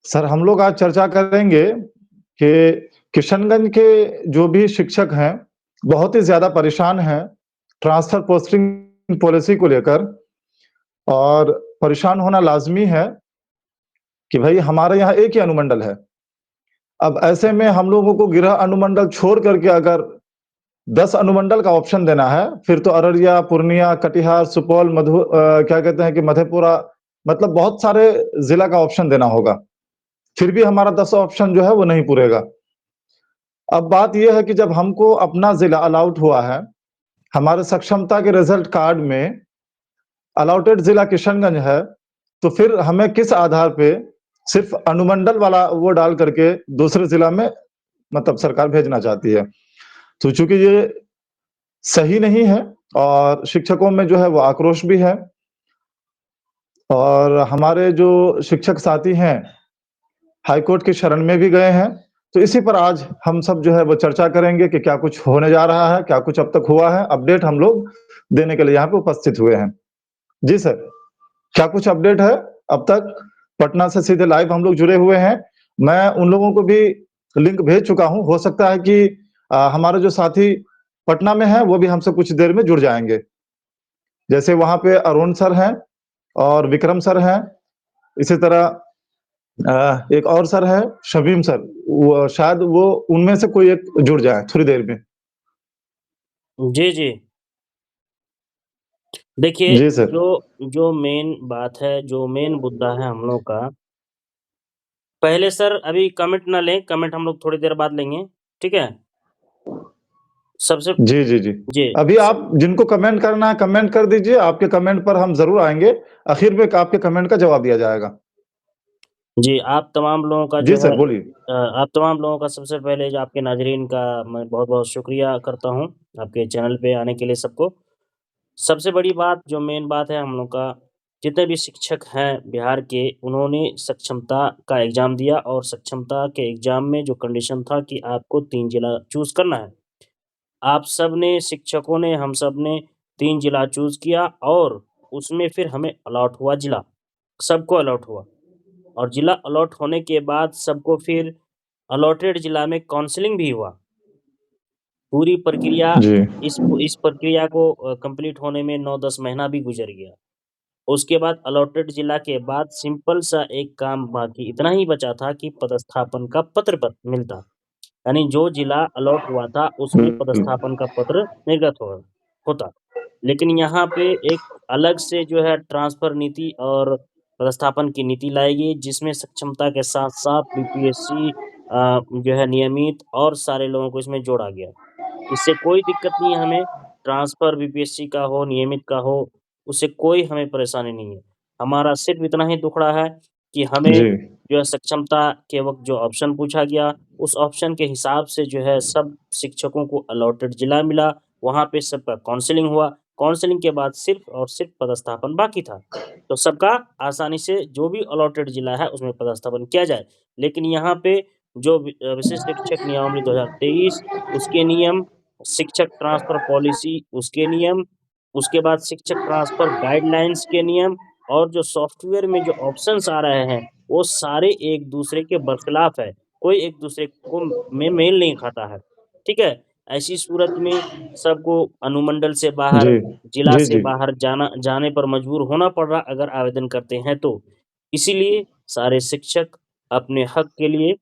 Sir, हम लोग आज चर्चा करेंगे कि किशनगंज के जो भी शिक्षक हैं, बहुत ही ज़्यादा परेशान हैं, ट्रांसफ़र पोस्टिंग पॉलिसी को लेकर और परेशान होना लाज़मी है कि भई हमारे यहाँ एक ही अनुमंडल है। अब ऐसे में हम लोगों को गृह अनुमंडल छोड़ कर के अगर 10 अनुमंडल का ऑप्शन देना है, फिर तो अररिया, पूर्णिया, कटिहार, सुपौल, क्या कहते हैं कि मधेपुरा मतलब बहुत सारे ज़िला का ऑप्शन देना होगा। फिर भी हमारा 10 ऑप्शन जो है वो नहीं पूरेगा। अब बात ये है कि जब हमको अपना ज़िला अलॉट हुआ है, हमारे सक्षमता के रिज़ल्ट कार्ड में अलॉटेड ज़िला किशनगंज है, तो फिर हमें किस आधार पे सिर्फ़ अनुमंडल वाला वो डाल करके दूसरे ज़िला में मतलब सरकार भेजना चाहती है। तो चूँकि ये सही नहीं है और शिक्षकों में जो है वो आक्रोश भी है और हमारे जो शिक्षक साथी हैं, हाई कोर्ट की शरण में भी गए हैं। तो इसी पर आज हम सब जो है वो चर्चा करेंगे कि क्या कुछ होने जा रहा है, क्या कुछ अब तक हुआ है, अपडेट हम लोग देने के लिए यहाँ पे उपस्थित हुए हैं। जी सर, क्या कुछ अपडेट है अब तक? पटना से सीधे लाइव हम लोग जुड़े हुए हैं। मैं उन लोगों को भी लिंक भेज चुका हूँ, हो सकता है कि हमारे जो साथी पटना में हैं, वो भी हमसे कुछ देर में जुड़ जाएँगे। जैसे वहाँ पे अरुण सर हैं और विक्रम सर हैं, इसी तरह एक और सर है शमीम सर, वो शायद वो उनमें से कोई एक जुड़ जाए थोड़ी देर में। जी, जी। देखिए, जी सर। जो जो मेन बात है, जो मेन मुद्दा है हम लोग का, पहले सर अभी कमेंट ना लें, कमेंट हम लोग थोड़ी देर बाद लेंगे, ठीक है? सबसे जी, जी, जी। जी, अभी स आप जिनको कमेंट करना है कमेंट कर दीजिए, आपके कमेंट पर हम ज़रूर आएँगे। आखिर में आपके कमेंट का जवाब दिया जाएगा। जी, आप तमाम लोगों का जी जो है सर, बोलिए। आप तमाम लोगों का सबसे पहले जो आपके नाज़रीन का मैं बहुत-बहुत शुक्रिया करता हूँ, आपके चैनल पे आने के लिए सबको। सबसे बड़ी बात जो मेन बात है हम लोग का, जितने भी शिक्षक हैं बिहार के, उन्होंने सक्षमता का एग्ज़ाम दिया और सक्षमता के एग्ज़ाम में जो कंडीशन था कि आपको 3 जिला चूज़ करना है। आप सब ने, शिक्षकों ने, हम सब ने 3 जिला चूज़ किया और उसमें फिर हमें अलॉट हुआ जिला, सबको अलॉट हुआ और जिला अलॉट होने के बाद सबको फिर अलॉटेड जिला में काउंसलिंग भी हुआ। पूरी प्रक्रिया जी। इस प्रक्रिया को कंप्लीट होने में 9-10 महीना भी गुज़र गया। उसके बाद अलॉटेड जिला के बाद सिंपल सा एक काम बाकी इतना ही बचा था कि पदस्थापन का पत्र मिलता। यानी जो जिला अलॉट हुआ था उसमें हुँ, पदस्थापन का पत्र निर्गत होता। लेकिन यहाँ पे एक अलग से जो है ट्रांसफ़र नीति और पदस्थापन की नीति लाई गई जिसमें सक्षमता के साथ-साथ बीपीएससी जो है नियमित और सारे लोगों को इसमें जोड़ा गया। इससे कोई दिक्कत नहीं है हमें, ट्रांसफ़र बीपीएससी का हो, नियमित का हो, उससे कोई हमें परेशानी नहीं है। हमारा सिर्फ़ इतना ही दुखड़ा है कि हमें जी। जो है सक्षमता के वक़्त जो ऑप्शन पूछा गया, उस ऑप्शन के हिसाब से जो है सब शिक्षकों को अलॉटेड जिला मिला, वहाँ पे सबका काउंसलिंग हुआ, काउंसलिंग के बाद सिर्फ़ और सिर्फ़ पदस्थापन बाकी था। तो सबका आसानी से जो भी अलॉटेड जिला है उसमें पदस्थापन किया जाए। लेकिन यहाँ पे जो विशिष्ट शिक्षक नियमावली 2023 उसके नियम, शिक्षक ट्रांसफ़र पॉलिसी उसके नियम, उसके बाद शिक्षक ट्रांसफ़र गाइडलाइंस के नियम और जो सॉफ्टवेयर में जो ऑप्शंस आ रहे हैं, वो सारे एक-दूसरे के बरखिलाफ़ है। कोई एक-दूसरे को में मेल नहीं खाता है। ठीक है? ऐसी सूरत में सबको अनुमंडल से बाहर, जी। जिला जी, से जी। बाहर जाने पर मजबूर होना पड़ रहा अगर आवेदन करते हैं तो। इसीलिए सारे शिक्षक अपने हक के लिए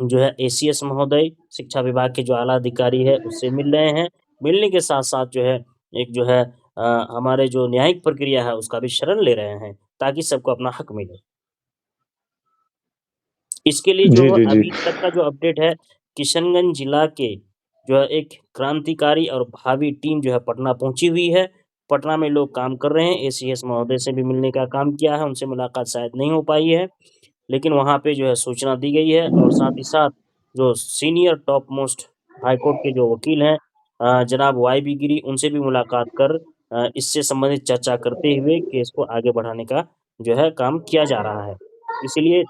जो है एसीएस महोदय, शिक्षा विभाग के जो आला अधिकारी है, उससे मिल रहे हैं। मिलने के साथ-साथ जो है, एक जो है हमारे जो न्यायिक प्रक्रिया है, उसका भी शरण ले रहे हैं, ताकि सबको अपना हक मिले। इसके लिए जो जी, है जी, जी। अभी तक का जो अपडेट है, किशनगंज जिला के जो है एक क्रांतिकारी और भावी टीम जो है पटना पहुँची हुई है। पटना में लोग काम कर रहे हैं, एसीएस महोदय से भी मिलने का काम किया है, उनसे मुलाकात शायद नहीं हो पाई है। लेकिन वहाँ पे जो है सूचना दी गई है और साथ ही साथ जो senior top most high court के जो वकील हैं जनाब वाई.बी. गिरी उनसे भी मुलाकात कर इससे संबंधित चर्चा करते हुए केस को आगे बढ़ाने का जो है काम किया जा रहा है। इसीलिए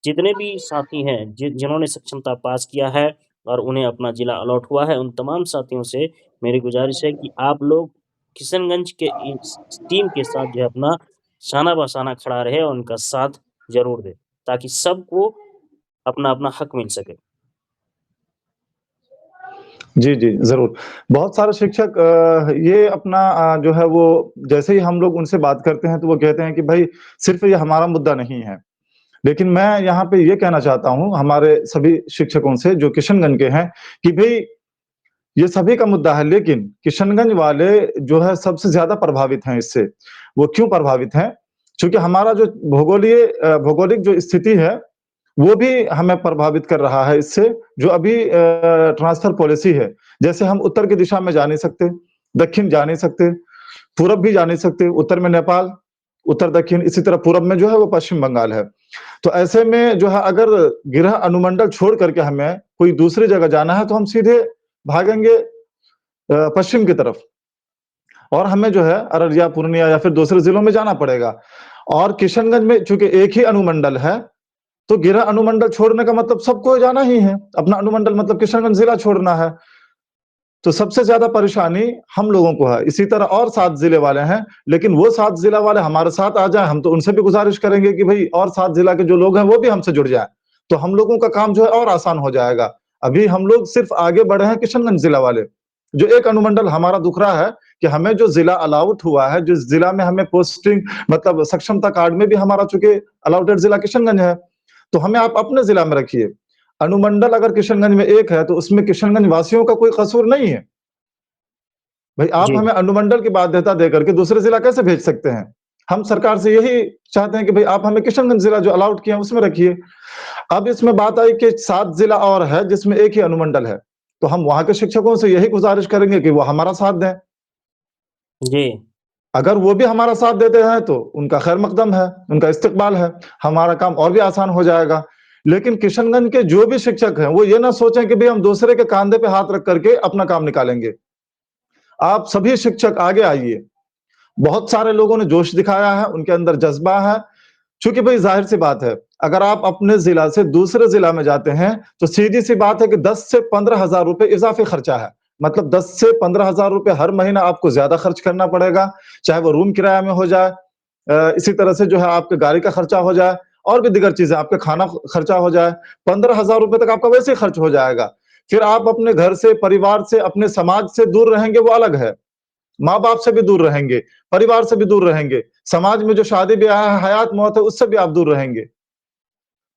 जितने भी साथी हैं जिन्होंने सक्षमता पास किया है और उन्हें अपना जिला अलॉट हुआ है, उन तमाम साथियों से मेरी गुज़ारिश है कि आप लोग किशनगंज के इस टीम के साथ जो है अपना शाना-बशाना खड़ा रहे और उनका साथ ज़रूर दें। ताकि सबको अपना-अपना हक मिल सके। जी, जी, ज़रूर। बहुत सारे शिक्षक ये अपना जो है वो जैसे ही हम लोग उनसे बात करते हैं तो वो कहते हैं कि भई सिर्फ़ ये हमारा मुद्दा नहीं है। लेकिन मैं यहाँ पे ये कहना चाहता हूँ हमारे सभी शिक्षकों से जो किशनगंज के हैं कि भई ये सभी का मुद्दा है, लेकिन किशनगंज वाले जो है सबसे ज़्यादा प्रभावित हैं इससे। वो क्यों प्रभावित हैं? चूँकि हमारा जो भौगोलिक जो स्थिति है, वो भी हमें प्रभावित कर रहा है इससे, जो अभी ट्रांसफ़र पॉलिसी है। जैसे हम उत्तर की दिशा में जा नहीं सकते, दक्षिण जा नहीं सकते, पूरब भी जा नहीं सकते, उत्तर में नेपाल, उत्तर-दक्षिण, इसी तरह पूरब में जो है वो पश्चिम बंगाल है। तो ऐसे में जो है अगर गृह अनुमंडल छोड़ कर के हमें कोई दूसरी जगह जाना है, तो हम सीधे भागेंगे पश्चिम की तरफ और हमें जो है अररिया, पूर्णिया या फिर दूसरे जिलों में जाना पड़ेगा। और किशनगंज में चूँकि एक ही अनुमंडल है, तो गृह अनुमंडल छोड़ने का मतलब सबको जाना ही है। अपना अनुमंडल मतलब किशनगंज जिला छोड़ना है। तो सबसे ज़्यादा परेशानी हम लोगों को है। इसी तरह और 7 ज़िले वाले हैं, लेकिन वो 7 ज़िला वाले हमारे साथ आ जाएँ, हम तो उनसे भी गुज़ारिश करेंगे कि भई और 7 ज़िला के जो लोग हैं, वो भी हमसे जुड़ जाएँ। तो हम लोगों का काम जो है और आसान हो जाएगा। अभी हम लोग सिर्फ़ आगे बढ़े हैं किशनगंज ज़िला वाले। जो एक अनुमंडल हमारा दुख रहा है कि हमें जो ज़िला अलॉट हुआ है, जिस ज़िला में हमें पोस्टिंग मतलब सक्षमता कार्ड में भी हमारा चूँकि अलॉटेड ज़िला किशनगंज है, तो हमें आप अपने ज़िला में रखिए। अनुमंडल अगर किशनगंज में एक है, तो उसमें किशनगंज वासियों का कोई कसूर नहीं है। भाई आप जी, हमें अनुमंडल की बाध्यता देकर के दूसरे जिला कैसे भेज सकते हैं? हम सरकार से यही चाहते हैं कि भई आप हमें किशनगंज जिला जो अलॉट किया है उसमें रखिए। अब इसमें बात आई कि 7 जिला और है जिसमें एक ही अनुमंडल है। तो हम वहाँ के शिक्षकों से यही गुज़ारिश करेंगे कि वो हमारा साथ दें। जी, अगर वो भी हमारा साथ देते हैं तो उनका खैर मकदम है, उनका इस्तकबाल है, हमारा काम और भी आसान हो जाएगा। लेकिन किशनगंज के जो भी शिक्षक हैं, वो ये ना सोचें कि भई हम दूसरे के काँधे पे हाथ रख कर के अपना काम निकालेंगे। आप सभी शिक्षक आगे आइए। बहुत सारे लोगों ने जोश दिखाया है, उनके अंदर जज़्बा है, चूँकि भई ज़ाहिर-सी बात है, अगर आप अपने ज़िला से दूसरे ज़िला में जाते हैं, तो सीधी-सी बात है कि 10 से 15,000 रुपए इज़ाफ़ी खर्चा है। मतलब 10 से 15,000 रुपए हर महीना आपको ज़्यादा खर्च करना पड़ेगा, चाहे वो रूम किराया में हो जाए इसी तरह से जो है आपके गाड़ी का खर्चा हो जाए और भी दीगर चीज़ें, आपका खाना खर्चा हो जाए, 15,000 रुपए तक आपका वैसे ही खर्च हो जाएगा। फिर आप अपने घर से, परिवार से, अपने समाज से दूर रहेंगे वो अलग है। माँ-बाप से भी दूर रहेंगे, परिवार से भी दूर रहेंगे, समाज में जो शादी-ब्याह है, हयात-मौत है, उससे भी आप दूर रहेंगे।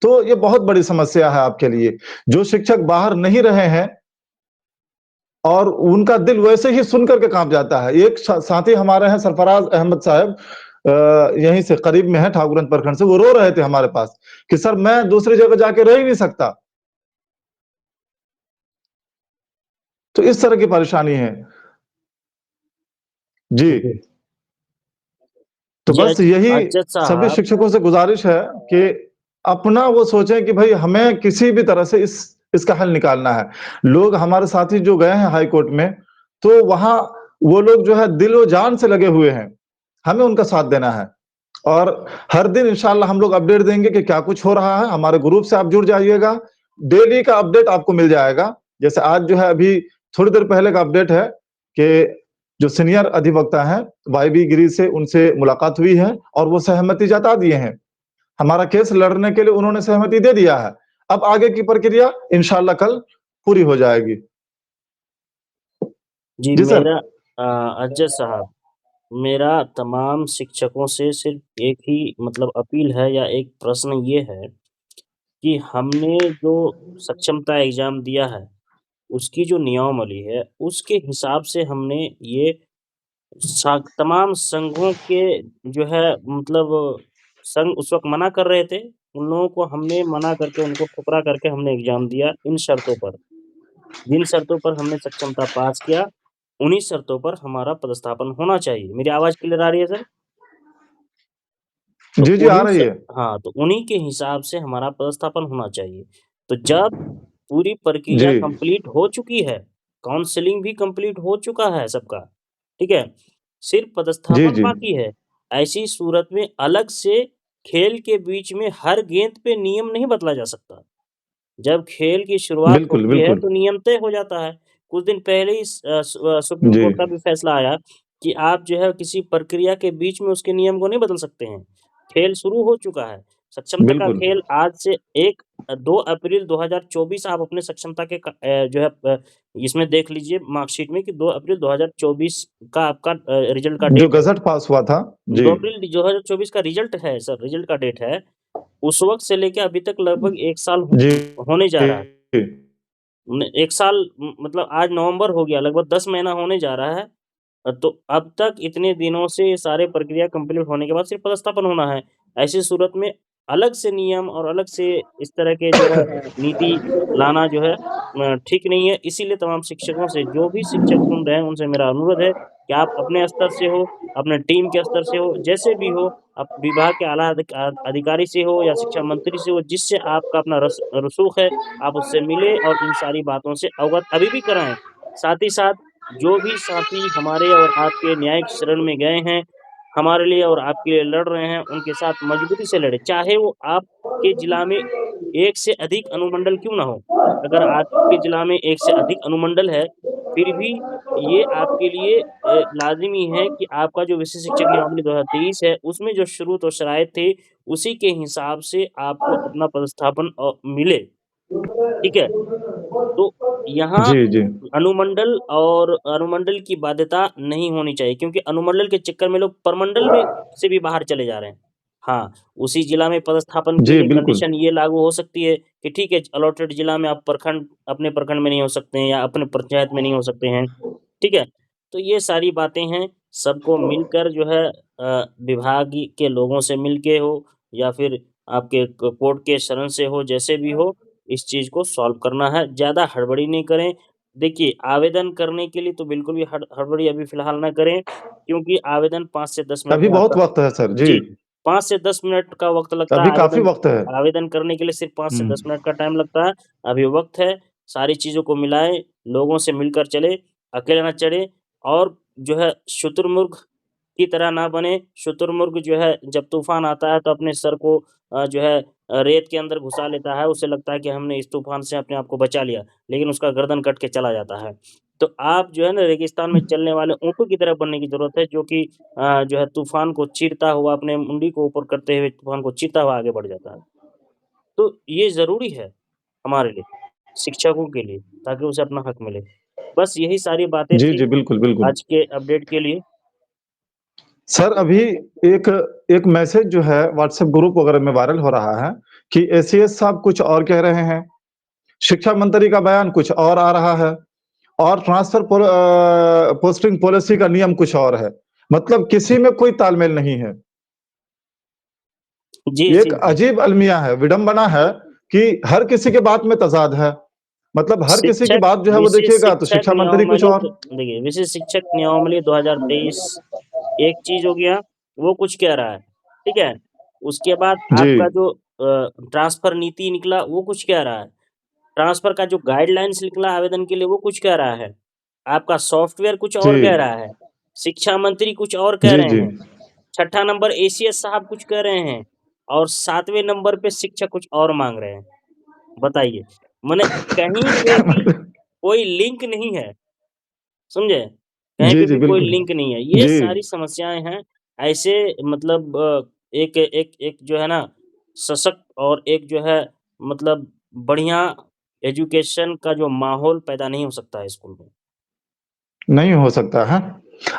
तो ये बहुत बड़ी समस्या है आपके लिए। जो शिक्षक बाहर नहीं रहे हैं और उनका दिल वैसे ही सुन कर के काँप जाता है। एक साथी हमारे हैं सरफराज अहमद साहब यहीं से करीब में है ठाकुरगंज प्रखंड से, वो रो रहे थे हमारे पास कि सर मैं दूसरी जगह जाके रह ही नहीं सकता। तो इस तरह की परेशानी है। जी। जी। तो जी, बस यही अजद सभी साहब। शिक्षकों से गुज़ारिश है कि अपना वो सोचें कि भई हमें किसी भी तरह से इसका हल निकालना है। लोग हमारे साथी जो गए हैं हाई कोर्ट में, तो वहाँ वो लोग जो है दिल-ओ-जान से लगे हुए हैं। हमें उनका साथ देना है और हर दिन इंशाअल्लाह हम लोग अपडेट देंगे कि क्या कुछ हो रहा है। हमारे ग्रुप से आप जुड़ जाइएगा, डेली का अपडेट आपको मिल जाएगा। जैसे आज जो है अभी थोड़ी देर पहले का अपडेट है कि जो सीनियर अधिवक्ता हैं, वाईबी गिरी से उनसे मुलाकात हुई है और वो सहमति जता दिए हैं। हमारा केस लड़ने के लिए उन्होंने सहमति दे दिया है। अब आगे की प्रक्रिया इंशाअल्लाह कल पूरी हो जाएगी। जी, जी सर। मेरा अजद साहब, मेरा तमाम शिक्षकों से सिर्फ़ एक ही मतलब अपील है या एक प्रश्न ये है कि हमने जो सक्षमता एग्ज़ाम दिया है, उसकी जो नियमावली है, उसके हिसाब से हमने ये तमाम संघों के जो है मतलब संघ उस वक़्त मना कर रहे थे, उन लोगों को हमने मना करके उनको ठुकरा करके हमने एग्ज़ाम दिया इन शर्तों पर। जिन शर्तों पर हमने सक्षमता पास किया, उन्हीं शर्तों पर हमारा पदस्थापन होना चाहिए। मेरी आवाज़ क्लियर आ रही है सर? तो जी, जी, आ उन्हीं रही स है। हाँ, तो उन्हीं के हिसाब से हमारा पदस्थापन होना चाहिए। तो जब पूरी जी। प्रक्रिया कंप्लीट हो चुकी है, काउंसलिंग भी कंप्लीट हो चुका है सबका, ठीक है? सिर्फ़ जी, पदस्थापन जी। बाकी है। ऐसी सूरत में अलग से खेल के बीच में हर गेंद पे नियम नहीं बदला जा सकता। जब खेल की शुरुआत बिल्कुल, होती है बिल्कुल। तो नियम तय हो जाता है। कुछ दिन पहले ही सुप्रीम जी। कोर्ट का भी फैसला आया कि आप जो है किसी प्रक्रिया के बीच में उसके नियम को नहीं बदल सकते हैं। खेल शुरू हो चुका है, सक्षमता का बिल्कुल। खेल आज से 2 अप्रैल 2024 आप अपने सक्षमता के जो है इसमें देख लीजिए मार्कशीट में कि 2 अप्रैल 2024 का आपका रिजल्ट का जो डेट है। गज़ट पास हुआ था। 2 जी। अप्रैल 2024 का रिजल्ट है सर, रिजल्ट का डेट है। उस वक़्त से लेके अभी तक लगभग 1 साल जी। होने जा रहा है। 1 साल मतलब आज नवंबर हो गया, लगभग 10 महीना होने जा रहा है। तो अब तक इतने दिनों से ये सारे प्रक्रिया कंप्लीट होने के बाद सिर्फ पदस्थापन होना है। ऐसी सूरत में अलग से नियम और अलग से इस तरह के जो है नीति लाना जो है ठीक नहीं है। इसीलिए तमाम शिक्षकों से जो भी शिक्षक सुन रहे हैं उनसे मेरा अनुरोध है कि आप अपने स्तर से हो, अपने टीम के स्तर से हो, जैसे भी हो, आप विभाग के आला अधिकारी से हो या शिक्षा मंत्री से हो, जिससे आपका अपना रसूख है, आप उससे मिलें और इन सारी बातों से अवगत अभी भी कराएँ। साथ ही साथ जो भी साथी हमारे और आपके न्यायिक शरण में गए हैं, हमारे लिए और आपके लिए लड़ रहे हैं, उनके साथ मजबूती से लड़ें। चाहे वो आपके जिला में 1 से अधिक अनुमंडल क्यों ना हो। अगर आपके जिला में 1 से अधिक अनुमंडल है, फिर भी ये आपके लिए लाज़िमी है कि आपका जो विषय शिक्षक नियमावली 2023 है, उसमें जो शुरूत और शराइत थे, उसी के हिसाब से आपको अपना पदस्थापन मिले। ठीक है? तो यहाँ जी, जी। अनुमंडल की बाध्यता नहीं होनी चाहिए क्योंकि अनुमंडल के चक्कर में लोग प्रमंडल में से भी बाहर चले जा रहे हैं। हाँ, उसी जिला में पदस्थापन के जी, लिए बिल्कुल। कंडीशन ये लागू हो सकती है कि ठीक है, अलॉटेड जिला में आप अपने प्रखंड में नहीं हो सकते हैं या अपने पंचायत में नहीं हो सकते हैं। ठीक है? तो ये सारी बातें हैं, सबको मिलकर जो है विभाग के लोगों से मिल के हो या फिर आपके कोर्ट के शरण से हो, जैसे भी हो, इस चीज़ को सॉल्व करना है, ज़्यादा हड़बड़ी नहीं करें। देखिए, आवेदन करने के लिए तो बिल्कुल भी हड़बड़ी अभी फ़िलहाल ना करें, क्योंकि आवेदन 5 से 10 मिनट अभी में बहुत आपका वक़्त है सर। जी। जी, 5 से 10 मिनट का वक़्त लगता है अभी काफ़ी आवेदन वक़्त है। आवेदन करने के लिए सिर्फ़ 5 से हुँ। 10 मिनट का टाइम लगता है। अभी वक़्त है, सारी चीज़ों को मिलाएँ, लोगों से मिलकर चलें, अकेले ना चलें और जो है शुतुरमुर्ग की तरह ना बने। शुतुरमुर्ग जो है जब तूफ़ान आता है तो अपने सर को जो है रेत के अंदर घुसा लेता है, उसे लगता है कि हमने इस तूफ़ान से अपने आप को बचा लिया, लेकिन उसका गर्दन कट के चला जाता है। तो आप जो है ना रेगिस्तान में चलने वाले ऊँटों की तरह बनने की ज़रूरत है जो कि जो है तूफ़ान को चीरता हुआ अपने मुंडी को ऊपर करते हुए तूफ़ान को चीरता हुआ आगे बढ़ जाता है। तो ये ज़रूरी है हमारे लिए, शिक्षकों के लिए, ताकि उसे अपना हक मिले। बस यही सारी बातें जी, थी जी, बिल्कुल, बिल्कुल। आज के अपडेट के लिए। सर अभी एक एक मैसेज जो है व्हाट्सएप ग्रुप वगैरह में वायरल हो रहा है कि एसीएस साहब कुछ और कह रहे हैं, शिक्षा मंत्री का बयान कुछ और आ रहा है और पोस्टिंग पॉलिसी का नियम कुछ और है। मतलब किसी में कोई तालमेल नहीं है। जी, ये एक जी, जी। अजीब अलमिया है, विडंबना है कि हर किसी के बात में तज़ाद है। मतलब हर किसी की शिक्षक बात जो है वो विशेष देखिएगा तो शिक्षक शिक्षा मंत्री कुछ नियमावली और। देखिए, विशेष शिक्षक नियमावली 2023 एक चीज़ हो गया, वो कुछ कह रहा है, ठीक है? उसके बाद जी, आपका जो ट्रांसफ़र नीति निकला, वो कुछ कह रहा है। ट्रांसफ़र का जो गाइडलाइन्स निकला आवेदन के लिए, वो कुछ कह रहा है। आपका सॉफ्टवेयर कुछ जी, और कह रहा है। शिक्षा मंत्री कुछ और कह जी, रहे जी। हैं। छठा नंबर एसीएस साहब कुछ कह रहे हैं और 7वें नंबर पे शिक्षक कुछ और माँग रहे हैं। बताइए, माने कहीं पे भी मतलब कोई लिंक नहीं है, समझे? कहीं जी, पे जी, भी कोई बिल्कुल। लिंक नहीं है। ये जी। सारी समस्याएँ हैं। ऐसे मतलब एक एक एक जो है ना सशक्त और एक जो है मतलब बढ़िया एजुकेशन का जो माहौल पैदा नहीं हो सकता है स्कूल में। नहीं हो सकता है।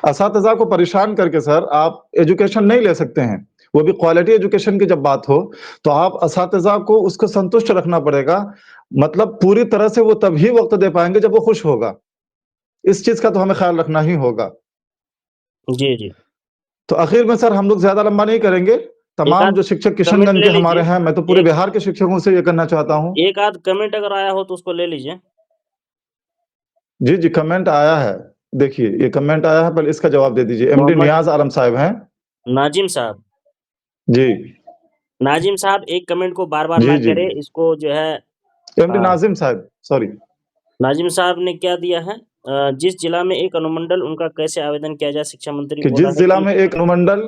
असातिज़ा को परेशान करके सर आप एजुकेशन नहीं ले सकते हैं। वो भी क्वालिटी एजुकेशन की जब बात हो, तो आप असातिज़ा को उसको संतुष्ट रखना पड़ेगा। मतलब पूरी तरह से वो तभी वक़्त दे पाएँगे जब वो खुश होगा। इस चीज़ का तो हमें ख़्याल रखना ही होगा। जी, जी। तो आखिर में सर हम लोग ज़्यादा लंबा नहीं करेंगे। एक तमाम आध जो शिक्षक कमेंट किशनगंज ले के हमारे लीजिए। हैं, मैं तो पूरे एक बिहार के शिक्षकों से ये कहना चाहता हूँ। एक आध कमेंट अगर आया हो तो उसको ले लीजिए। जी, जी, कमेंट आया है। देखिए, ये कमेंट आया है, पहले इसका जवाब दे दीजिए। एमडी मोहम्मद नियाज़ आलम साहब हैं। नाज़िम साहब। जी, नाज़िम साहब एक कमेंट को बार-बार जी, ना जी। करें, इसको जो है एमडी नाज़िम साहब, सॉरी। नाज़िम साहब ने क्या दिया है जिस जिला में एक अनुमंडल उनका कैसे आवेदन किया जाए? शिक्षा मंत्री कि बोला जिस है जिला कि में एक अनुमंडल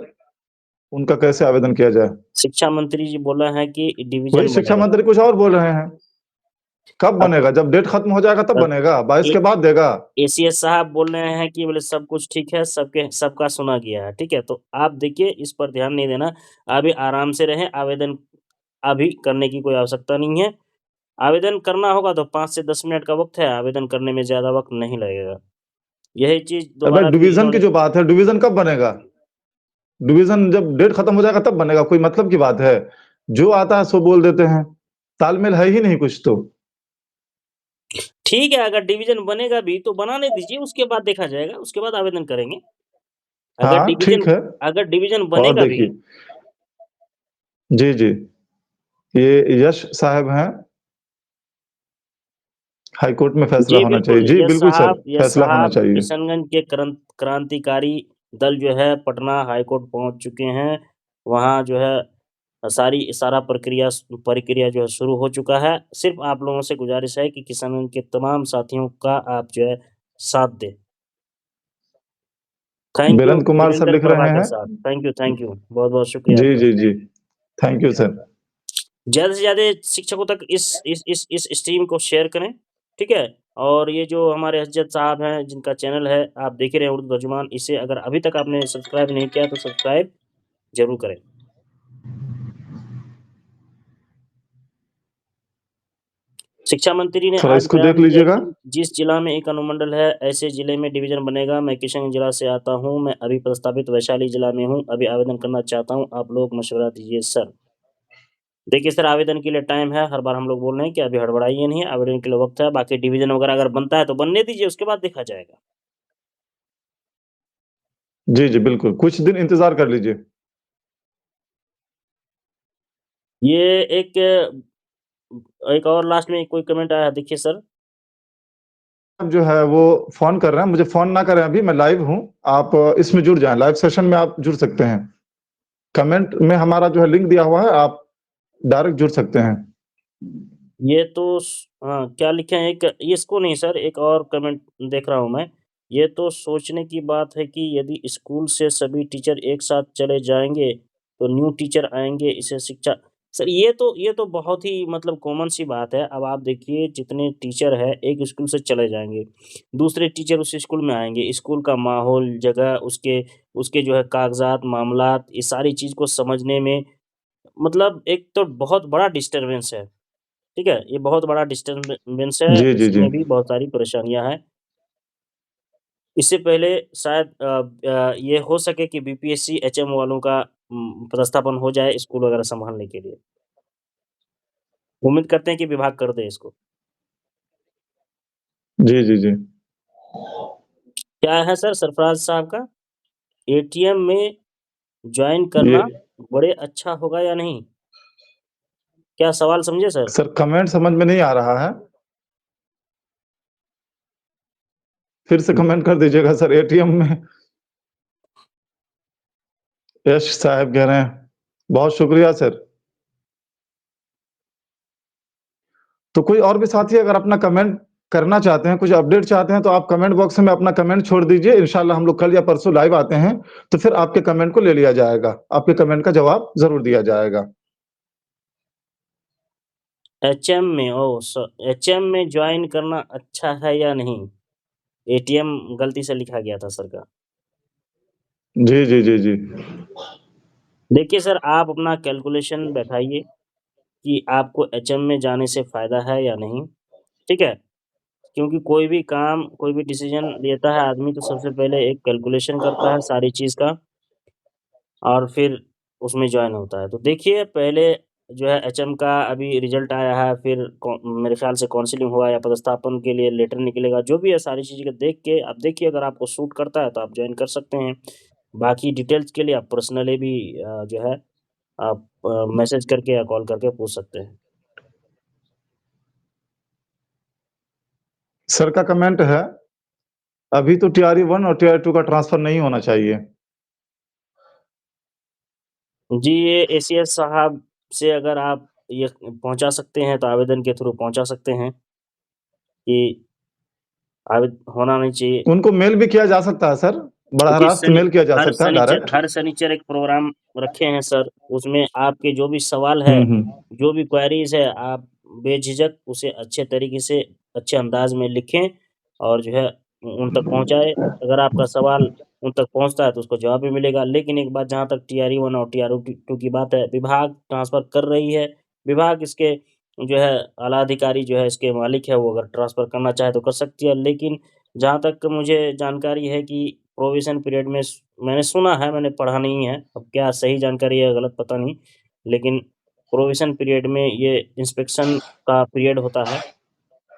उनका कैसे आवेदन किया जाए? शिक्षा मंत्री जी बोला है कि वही डिवीज़न शिक्षा बनेगा। मंत्री कुछ और बोल रहे हैं। कब अब बनेगा? जब डेट खत्म हो जाएगा तब अब बनेगा, 22 ए के बाद देगा। एसीएस साहब बोल रहे हैं कि बोले सब कुछ ठीक है, सबका सुना गया है, ठीक है? तो आप देखिए इस पर ध्यान नहीं देना, अभी आराम से रहें, आवेदन अभी करने की कोई आवश्यकता नहीं है। आवेदन करना होगा तो 5 से 10 मिनट का वक़्त है, आवेदन करने में ज़्यादा वक़्त नहीं लगेगा। यही चीज़ अरे भाई दोबारा फिर डिवीज़न की इन्होंने जो बात है, डिवीज़न कब बनेगा? डिवीज़न जब डेट खत्म हो जाएगा तब बनेगा, कोई मतलब की बात है? जो आता है सो बोल देते हैं। तालमेल है ही नहीं कुछ तो। ठीक है, अगर डिवीज़न बनेगा भी तो बनाने दीजिए, उसके बाद देखा जाएगा, उसके बाद आवेदन करेंगे। अगर हाँ, डिवीज़न ठीक है। अगर डिवीज़न और बनेगा भी देखिए जी, जी। ये यश साहब हैं, हाई कोर्ट में फैसला जी, होना चाहिए। बिल्कुल, जी, बिल्कुल सर, यस फैसला होना साहब चाहिए। किशनगंज के क्रांतिकारी दल जो है पटना हाई कोर्ट पहुँच चुके हैं। वहाँ जो है सारा प्रक्रिया जो है शुरू हो चुका है। सिर्फ़ आप लोगों से गुज़ारिश है कि किशनगंज के तमाम साथियों का आप जो है साथ दें। Thank you Berendra Kumar sir Virendra लिख रहे प्रभाकर हैं। साहब। Thank you. बहुत-बहुत शुक्रिया जी, आपका। जी, जी। Thank you sir. ज़्यादा से ज़्यादा शिक्षकों तक इस स्ट्रीम को शेयर करें, ठीक है? और ये जो हमारे असजद साहब हैं, जिनका चैनल है, आप देख ही रहे हैं उर्दू तर्जुमान, इसे अगर अभी तक आपने सब्सक्राइब नहीं किया, तो सब्सक्राइब ज़रूर करें। शिक्षा मंत्री ने थोड़ा आज इसको देख बयान दिया लीजिएगा। कि जिस जिला में एक अनुमंडल है, ऐसे जिले में डिवीज़न बनेगा। मैं किशनगंज जिला से आता हूँ, मैं अभी प्रस्तावित वैशाली जिला में हूँ, अभी आवेदन करना चाहता हूँ, आप लोग मशवरा दीजिए सर। देखिए सर, आवेदन के लिए टाइम है, हर बार हम लोग बोल रहे हैं कि अभी हड़बड़ाइए नहीं, आवेदन के लिए वक़्त है, बाकी डिवीज़न वगैरह अगर बनता है तो बनने दीजिए, उसके बाद देखा जाएगा। जी, जी, बिल्कुल। कुछ दिन इंतज़ार कर लीजिए। ये एक एक और लास्ट में कोई कमेंट आया है, देखिए सर। अब जो है वो फ़ोन कर रहे हैं, मुझे फ़ोन ना करें अभी, मैं लाइव हूँ। आप इसमें जुड़ जाएँ, लाइव सेशन में आप जुड़ सकते हैं। कमेंट में हमारा जो है लिंक दिया हुआ है, आप डायरेक्ट जुड़ सकते हैं। ये तो क्या लिखे हैं एक ये इसको नहीं सर, एक और कमेंट देख रहा हूँ मैं। ये तो सोचने की बात है कि यदि स्कूल से सभी टीचर एक साथ चले जाएँगे, तो न्यू टीचर आएँगे, इसे शिक्षा सर ये तो बहुत ही मतलब कॉमन सी बात है। अब आप देखिए जितने टीचर हैं, एक स्कूल से चले जाएँगे, दूसरे टीचर उस स्कूल में आएँगे, स्कूल का माहौल, जगह, उसके उसके जो है कागज़ात, मामलात, ये सारी चीज़ को समझने में मतलब एक तो बहुत बड़ा डिस्टर्बेंस है। ठीक है? ये बहुत बड़ा डिस्टर्बेंस है, जी, जी, जी। इसमें भी बहुत सारी परेशानियाँ हैं। इससे पहले शायद ये हो सके कि बीपीएससी, एचएम वालों का पदस्थापन हो जाए स्कूल वगैरह सँभालने के लिए। उम्मीद करते हैं कि विभाग कर दे इसको। जी, जी, जी। क्या है सर सरफराज साहब का? एटीएम में जॉइन ये करना बड़े अच्छा होगा या नहीं? क्या सवाल समझे सर? सर कमेंट समझ में नहीं आ रहा है। फिर से हुँ। कमेंट कर दीजिएगा सर एटीएम में यश साहब कह रहे हैं। बहुत शुक्रिया सर। तो कोई और भी साथी अगर अपना कमेंट करना चाहते हैं, कुछ अपडेट चाहते हैं, तो आप कमेंट बॉक्स में अपना कमेंट छोड़ दीजिए। इंशाल्लाह हम लोग कल या परसों लाइव आते हैं, तो फिर आपके कमेंट को ले लिया जाएगा। आपके कमेंट का जवाब ज़रूर दिया जाएगा। एचएम में एचएम में जॉइन करना अच्छा है या नहीं? एटीएम गलती से लिखा गया था सर का। जी, जी, जी, जी। देखिए सर, आप अपना कैलकुलेशन बैठाइए कि आपको एचएम में जाने से फ़ायदा है या नहीं, ठीक है? क्योंकि कोई भी काम, कोई भी डिसीज़न लेता है आदमी तो सबसे पहले एक कैलकुलेशन करता है सारी चीज़ का और फिर उसमें जॉइन होता है। तो देखिए पहले जो है एचएम का अभी रिज़ल्ट आया है, फिर मेरे ख़्याल से काउंसलिंग हुआ या पदस्थापन के लिए लेटर निकलेगा, जो भी है सारी चीज़ें को देख के आप देखिए अगर आपको सूट करता है तो आप जॉइन कर सकते हैं। बाकी डिटेल्स के लिए आप पर्सनली भी जो है आप मैसेज करके या कॉल करके पूछ सकते हैं। सर का कमेंट है, अभी तो टीआरई 1 और टीआरई 2 का ट्रांसफर नहीं होना चाहिए। जी, ये एसीएस साहब से अगर आप ये पहुँचा सकते हैं तो आवेदन के थ्रू पहुँचा सकते हैं कि होना नहीं चाहिए। उनको मेल भी किया जा सकता है सर, बड़ा जी, रास्त मेल किया जा सकता है डायरेक्ट। हर शनिचर एक प्रोग्राम रखे हैं सर, उसमें आपके जो भी सवाल है, हुँ, हुँ। जो भी क्वेरीज़ है, आप बेझिझक उसे अच्छे तरीके से, अच्छे अंदाज़ में लिखें और जो है उन तक पहुँचाएँ। अगर आपका सवाल उन तक पहुँचता है तो उसको जवाब भी मिलेगा। लेकिन एक बात जहाँ तक टीआरई 1 और टीआरई 2 की बात है, विभाग ट्रांसफ़र कर रही है, विभाग इसके जो है आला अधिकारी जो है इसके मालिक है, वो अगर ट्रांसफ़र करना चाहे तो कर सकती है। लेकिन जहाँ तक मुझे जानकारी है कि प्रोविज़न पीरियड में मैंने सुना है, मैंने पढ़ा नहीं है, अब क्या सही जानकारी है गलत पता नहीं। लेकिन प्रोविज़न पीरियड में ये इंस्पेक्शन का पीरियड होता है,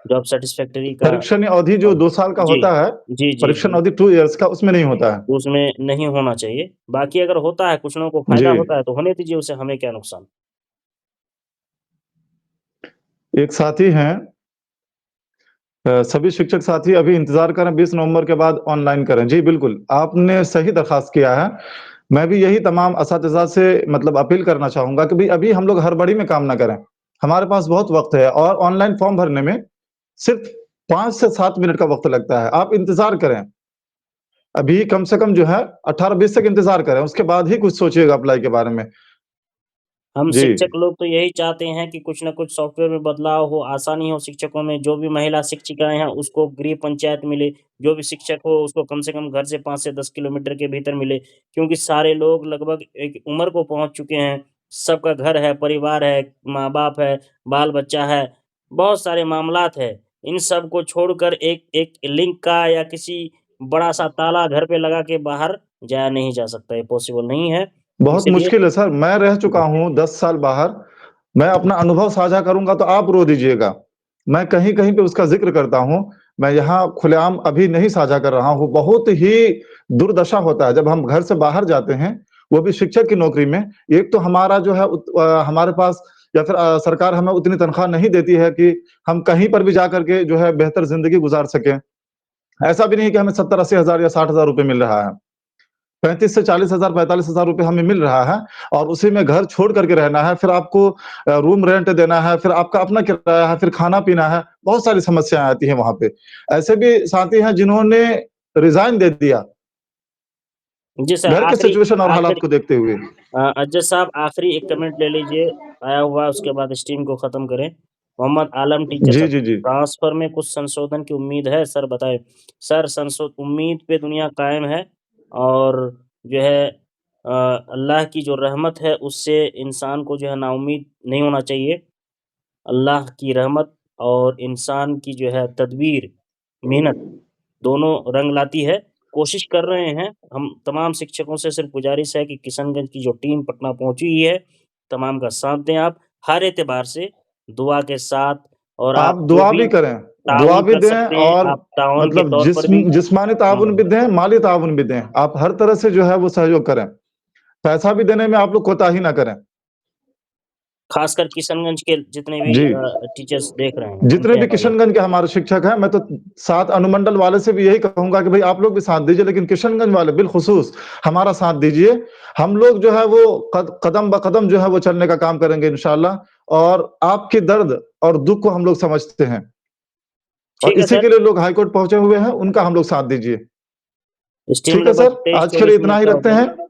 जॉब सैटिस्फैक्टरी का परीक्षण अवधि जो 2 साल का जी। होता है, जी, जी, परीक्षण जी। अवधि 2 इयर्स का उसमें नहीं होता है। उसमें नहीं होना चाहिए। बाकी अगर होता है, कुछ लोगों को फ़ायदा जी। होता है तो होने दीजिए उसे, हमें क्या नुकसान? एक साथी हैं सभी शिक्षक साथी अभी इंतज़ार करें 20 नवंबर के बाद ऑनलाइन करें। जी, बिल्कुल, आपने सही दरख़्वास्त किया है। मैं भी यही तमाम असातिज़ा से मतलब अपील करना चाहूँगा कि भई अभी हम लोग हड़बड़ी में काम ना करें। हमारे पास बहुत वक़्त है और ऑनलाइन फ़ॉर्म भरने में सिर्फ़ 5 से 7 मिनट का वक़्त लगता है। आप इंतज़ार करें। अभी कम से कम जो है 18-20 तक इंतज़ार करें, उसके बाद ही कुछ सोचिएगा अप्लाई के बारे में। हम जी। शिक्षक लोग तो यही चाहते हैं कि कुछ न कुछ सॉफ्टवेयर में बदलाव हो, आसानी हो शिक्षकों में, जो भी महिला शिक्षिकाएँ हैं उसको गृह पंचायत मिले, जो भी शिक्षक हो उसको कम से कम घर से 5 से 10 किलोमीटर के भीतर मिले। क्योंकि सारे लोग लगभग एक उम्र को पहुँच चुके हैं, सबका घर है, परिवार है, माँ-बाप है, बाल-बच्चा है, बहुत सारे मामलात हैं। इन सब को छोड़कर एक एक लिंक का या किसी बड़ा-सा ताला घर पे लगा के बाहर जाया नहीं जा सकता, ये पॉसिबल नहीं है। बहुत इसलिए मुश्किल है सर, मैं रह चुका जी। हूँ 10 साल बाहर, मैं अपना अनुभव साझा करूँगा तो आप रो दीजिएगा। मैं कहीं-कहीं पे उसका ज़िक्र करता हूँ, मैं यहाँ खुलेआम अभी नहीं साझा कर रहा हूँ, बहुत ही दुर्दशा होता है जब हम घर से बाहर जाते हैं, वो भी शिक्षक की नौकरी में। एक तो हमारा जो है हमारे पास या फिर सरकार हमें उतनी तनख्वाह नहीं देती है कि हम कहीं पर भी जाकर के जो है बेहतर ज़िंदगी गुज़ार सकें। ऐसा भी नहीं कि हमें 70-80 हज़ार या 60 हज़ार रुपए मिल रहा है। 35 से 40 हज़ार 45 हज़ार रुपए हमें मिल रहा है और उसी में घर छोड़ कर के रहना है, फिर आपको रूम रेंट देना है, फिर आपका अपना किराया है, फिर खाना-पीना है, बहुत सारी समस्याएँ आती हैं वहाँ पे। ऐसे भी साथी हैं जिन्होंने रिज़ाइन दे दिया, जी सर, घर के सिचुएशन और हालात आखिरी को देखते हुए। अजज साहब आखिरी एक कमेंट ले लीजिए, आया हुआ है उसके बाद स्ट्रीम को खत्म करें। मोहम्मद आलम टीचर जी, साहब, जी, जी। ट्रांसफर में कुछ संशोधन की उम्मीद है सर बताएँ? सर उम्मीद पे दुनिया कायम है और जो है अल्लाह की जो रहमत है उससे इंसान को जो है नाउम्मीद नहीं होना चाहिए। अल्लाह की रहमत और इंसान की जो है तदबीर, मेहनत दोनों रंग लाती है। कोशिश कर रहे हैं, हम तमाम शिक्षकों से सिर्फ़ गुज़ारिश है कि किशनगंज की जो टीम पटना पहुँची हुई है, तमाम का साथ दें आप, हर एतबार से दुआ के साथ और आप आप जो दुआ भी भी करें, दुआ ताउन भी कर दें सकते हैं, और आप ताउन के मतलब तौर पर भी जिस्मानी ताउन हुँ, भी दें, माली ताउन भी दें। आप हर तरह से जो है वो सहयोग करें। पैसा भी देने में आप लोग कोताही ना करें। ख़ासकर किशनगंज के जितने भी जी। टीचर्स देख रहे हैं, जितने उनके भी हवाले किशनगंज के हमारे शिक्षक हैं, मैं तो साथ अनुमंडल वाले से भी यही कहूँगा कि भई आप लोग भी साथ दीजिए, लेकिन किशनगंज वाले बिलख़ुसूस हमारा साथ दीजिए। हम लोग जो है वो कदम ब कदम जो है वो चलने का काम करेंगे इंशाअल्लाह और आपके दर्द और दुःख को हम लोग समझते हैं और ठीक है इसी सर, के लिए लोग हाई कोर्ट पहुँचे हुए हैं, उनका हम लोग साथ दीजिए। स्ट्रीम ठीक है लगभग सर, आज के लिए 23-24 इतना मिनट ही का हो रखते गया हैं। है।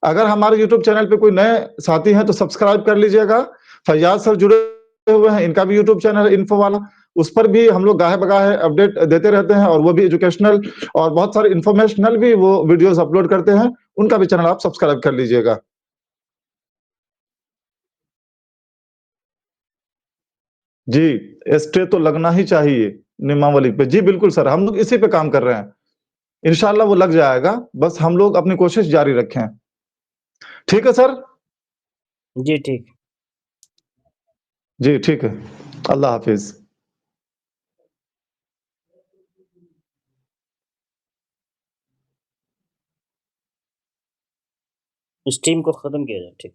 अगर हमारे यूट्यूब चैनल पे कोई नए साथी हैं तो सब्सक्राइब कर लीजिएगा। फैयाज़ सर जुड़े हुए हैं, इनका भी यूट्यूब चैनल है इन्फो वाला, उस पर भी हम लोग गाहे-बगाहे अपडेट देते रहते हैं और वो भी एजुकेशनल और बहुत सारे इन्फॉर्मेशनल भी वो वीडियोज़ अपलोड करते हैं, उनका भी चैनल आप सब्सक्राइब कर लीजिएगा। जी, स्टे तो लगना ही चाहिए नियमावली पे। जी, बिल्कुल सर, हम लोग इसी पे काम कर रहे हैं। इंशाअल्लाह वो लग जाएगा, बस हम लोग अपनी कोशिश जारी रखें। ठीक है सर? जी, ठीक। जी, ठीक है। अल्लाह हाफ़िज़। स्ट्रीम को खत्म किया जाए, ठीक।